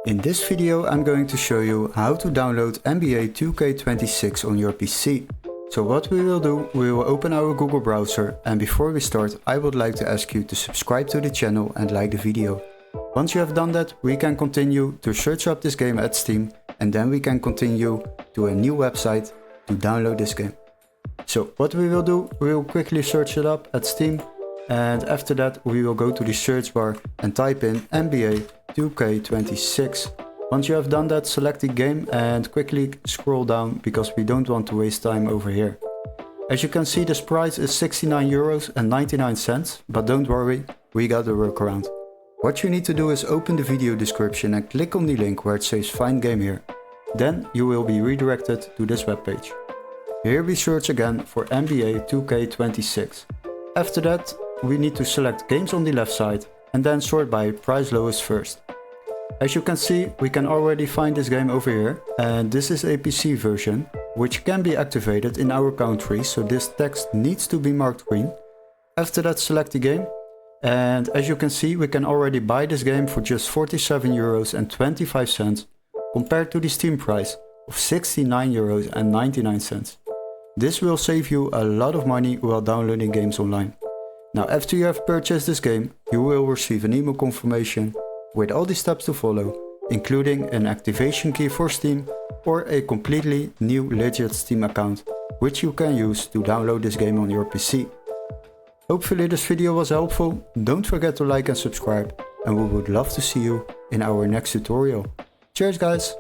In this video I'm going to show you how to download NBA 2K26 on your PC. So what we will do, we will open our Google browser, and before we start I would like to ask you to subscribe to the channel and like the video. Once you have done that, we can continue to search up this game at Steam, and then we can continue to a new website to download this game. So what we will do, we will quickly search it up at Steam, and after that we will go to the search bar and type in NBA 2K26. Once you have done that, select the game and quickly scroll down because we don't want to waste time over here. As you can see, this price is €69.99, but don't worry, we got a workaround. What you need to do is open the video description and click on the link where it says find game here. Then you will be redirected to this webpage. Here we search again for NBA 2K26. After that, we need to select games on the left side and then sort by price lowest first. As you can see, we can already find this game over here, and this is a PC version which can be activated in our country, so this text needs to be marked green. After that, select the game, and as you can see, we can already buy this game for just €47.25 compared to the Steam price of €69.99. This will save you a lot of money while downloading games online. Now, after you have purchased this game, you will receive an email confirmation with all the steps to follow, including an activation key for Steam or a completely new legit Steam account, which you can use to download this game on your PC. Hopefully this video was helpful. Don't forget to like and subscribe, and we would love to see you in our next tutorial. Cheers guys!